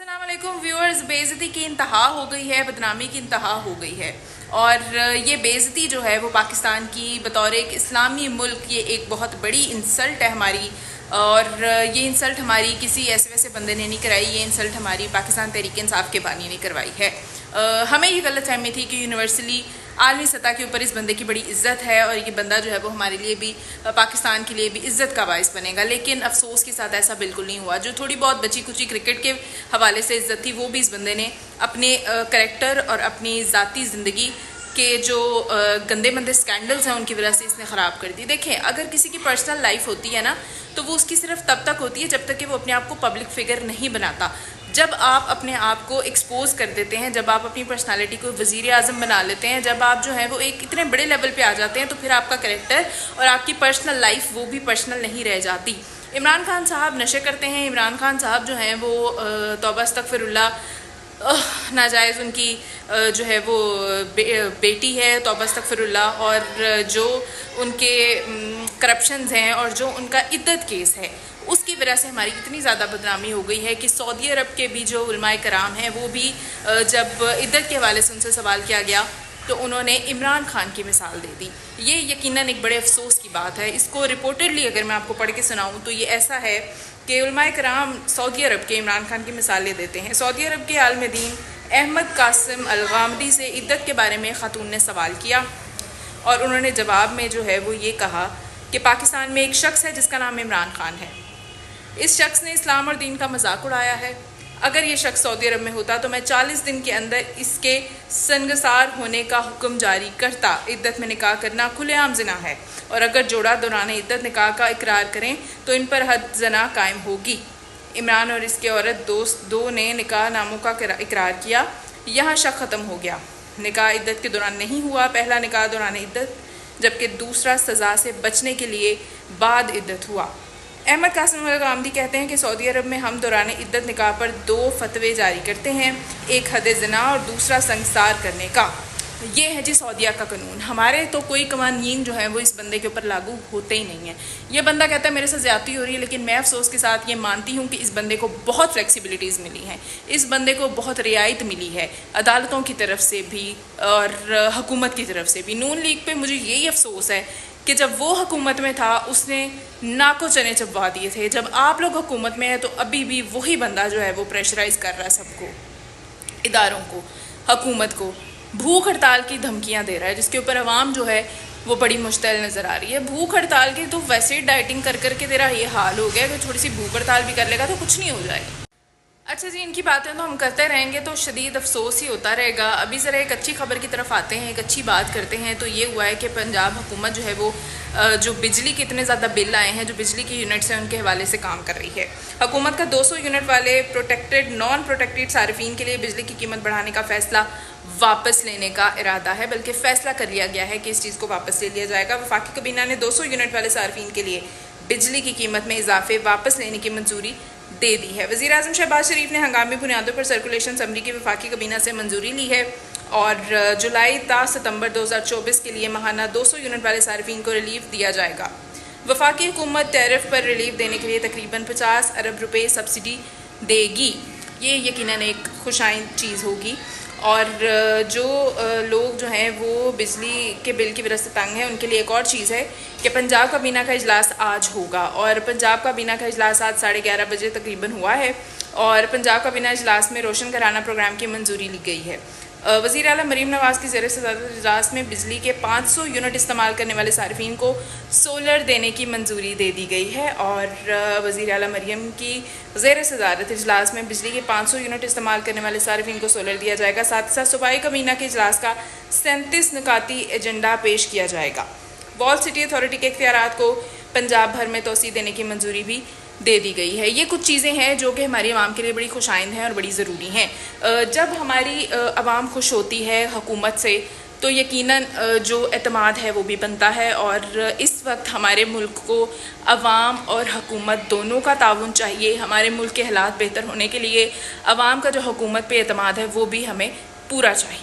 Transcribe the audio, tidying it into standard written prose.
अस्सलाम वालेकुम व्यूअर्स, बेइज्जती की इंतहा हो गई है, बदनामी की इंतहा हो गई है। और ये बेइज्जती जो है वो पाकिस्तान की बतौर एक इस्लामी मुल्क ये एक बहुत बड़ी इंसल्ट है हमारी। और ये इंसल्ट हमारी किसी ऐसे वैसे बंदे ने नहीं कराई, ये इंसल्ट हमारी पाकिस्तान तहरीक इंसाफ के बानी ने करवाई है। हमें ये गलत फहमी थी कि यूनिवर्सली आलमी सतह के ऊपर इस बंदे की बड़ी इज्जत है और ये बंदा जो है वो हमारे लिए भी, पाकिस्तान के लिए भी इज्जत का बाइस बनेगा, लेकिन अफसोस के साथ ऐसा बिल्कुल नहीं हुआ। जो थोड़ी बहुत बची कुची क्रिकेट के हवाले से इज्जत थी वो भी इस बंदे ने अपने करैक्टर और अपनी ज़ाती ज़िंदगी के जो गंदे मंदे स्कैंडल्स हैं उनकी वजह से इसने ख़राब कर दी। देखें, अगर किसी की पर्सनल लाइफ होती है ना तो वो उसकी सिर्फ तब तक होती है जब तक कि वो अपने आप को पब्लिक फिगर नहीं बनाता। जब आप अपने आप को एक्सपोज कर देते हैं, जब आप अपनी पर्सनालिटी को वज़ीर आज़म बना लेते हैं, जब आप जो है वो एक इतने बड़े लेवल पे आ जाते हैं तो फिर आपका कैरेक्टर और आपकी पर्सनल लाइफ वो भी पर्सनल नहीं रह जाती। इमरान खान साहब नशे करते हैं। इमरान खान साहब जो हैं वो तौबा अस्तगफिरुल्लाह, नाजायज़ उनकी जो है वो बेटी है, तौबा अस्तगफिरुल्लाह, और जो उनके करप्शंस हैं और जो उनका इद्दत केस है उसकी वजह से हमारी इतनी ज़्यादा बदनामी हो गई है कि सऊदी अरब के भी जो उलमाए कराम हैं वो भी जब इद्दत के हवाले से उनसे सवाल किया गया तो उन्होंने इमरान खान की मिसाल दे दी। ये यकीनन एक बड़े अफसोस की बात है। इसको रिपोर्टेडली अगर मैं आपको पढ़ के सुनाऊँ तो ये ऐसा है कि उलमाए कराम सऊदी अरब के इमरान खान की मिसालें देते हैं। सऊदी अरब के आलिम दीन अहमद कासिम अल-गामदी से इद्दत के बारे में खातून ने सवाल किया और उन्होंने जवाब में जो है वो ये कहा कि पाकिस्तान में एक शख्स है जिसका नाम इमरान खान है। इस शख्स ने इस्लाम और दीन का मजाक उड़ाया है। अगर ये शख्स सऊदी अरब में होता तो मैं 40 दिन के अंदर इसके संगसार होने का हुक्म जारी करता। इद्दत में निकाह करना खुलेआम ज़िना है और अगर जोड़ा दौरान इद्दत निकाह का इकरार करें तो इन पर हद ज़ना कायम होगी। इमरान और इसके औरत दोस्त दो ने निकाह नामों का इकरार किया। यहाँ शक ख़त्म हो गया। निकाह इद्दत के दौरान नहीं हुआ। पहला निकाह दौरान इद्दत जबकि दूसरा सज़ा से बचने के लिए बाद इद्दत हुआ। अहमद कासिम अल-गामदी कहते हैं कि सऊदी अरब में हम दौरान इद्दत निकाह पर 2 फतवे जारी करते हैं, एक हद ज़िना और दूसरा संगसार करने का। ये है जी सऊदीया का कानून। हमारे तो कोई कवानीन जो है वो इस बंदे के ऊपर लागू होते ही नहीं है। ये बंदा कहता है मेरे साथ ज़्यादती हो रही है, लेकिन मैं अफसोस के साथ ये मानती हूँ कि इस बंदे को बहुत फ्लेक्सिबिलिटीज़ मिली हैं, इस बंदे को बहुत रियायत मिली है अदालतों की तरफ से भी और हुकूमत की तरफ से भी। नून लीग पे मुझे यही अफसोस है कि जब वो हुकूमत में था उसने नाको चने चबवा दिए थे। जब आप लोग हुकूमत में है तो अभी भी वही बंदा जो है वो प्रेशराइज कर रहा है सबको, इदारों को, हुकूमत को, भूख हड़ताल की धमकियां दे रहा है, जिसके ऊपर अवाम जो है वो बड़ी मुश्तैल नज़र आ रही है। भूख हड़ताल की तो वैसे ही डाइटिंग कर करके तेरा ये हाल हो गया कि थोड़ी सी भूख हड़ताल भी कर लेगा तो कुछ नहीं हो जाएगा। अच्छा जी, इनकी बातें तो हम करते रहेंगे तो शदीद अफसोस ही होता रहेगा। अभी ज़रा एक अच्छी खबर की तरफ आते हैं, एक अच्छी बात करते हैं। तो ये हुआ है कि पंजाब हुकूमत जो है वो जो बिजली के इतने ज़्यादा बिल आए हैं, जो बिजली की यूनिट्स हैं उनके हवाले से काम कर रही है। हुकूमत का 200 यूनिट वाले प्रोटेक्टेड नॉन प्रोटेक्टेड सार्फिन के लिए बिजली की कीमत बढ़ाने का फैसला वापस लेने का इरादा है, बल्कि फ़ैसला कर लिया गया है कि इस चीज़ को वापस ले लिया जाएगा। वफाकी काबीना ने 200 यूनिट वाले सार्फिन के लिए बिजली की कीमत में इजाफे वापस लेने की मंजूरी दे दी है। वज़ीर आज़म शहबाज शरीफ ने हंगामी बुनियादों पर सर्कुलेशन असम्बली की वफाकी काबीना से मंजूरी ली है और जुलाई ता सितंबर 2024 के लिए माहाना 200 यूनिट वाले सार्फिन को रिलीफ दिया जाएगा। वफाकी हुकूमत टैरिफ पर रिलीफ देने के लिए तकरीबन 50 अरब रुपये सब्सिडी देगी। ये यकीनन एक खुशाइन चीज़ होगी और जो लोग जो हैं वो बिजली के बिल की वजह से तंग हैं उनके लिए एक और चीज़ है कि पंजाब काबीना का इजलास आज होगा और पंजाब काबीना का इजलास आज 11:30 बजे तकरीबन हुआ है और पंजाब काबीना इजलास में रोशन कराना प्रोग्राम की मंजूरी ली गई है। वज़ीर आला मरीम नवाज़ की ज़ेर सदारत इजलास में बिजली के 500 यूनिट इस्तेमाल करने वाले सार्फिन को सोलर देने की मंजूरी दे दी गई है और वज़ीर आला मरीम की ज़ेर सदारत इजलास में बिजली के 500 यूनिट इस्तेमाल करने वाले सार्फिन को सोलर दिया जाएगा। साथ ही साथ सूबाई काबीना के इजलास का 37 नुकाती एजेंडा पेश किया जाएगा। वॉल सिटी अथॉरिटी के इख्तियारात को पंजाब भर में तोसी देने की मंजूरी भी दे दी गई है। ये कुछ चीज़ें हैं जो कि हमारी आवाम के लिए बड़ी खुशाइंद हैं और बड़ी ज़रूरी हैं। जब हमारी आवाम खुश होती है हुकूमत से तो यकीनन जो एतमाद है वो भी बनता है और इस वक्त हमारे मुल्क को अवाम और हुकूमत दोनों का ताउन चाहिए। हमारे मुल्क के हालात बेहतर होने के लिए अवाम का जो हुकूमत पे एतमाद है वो भी हमें पूरा चाहिए।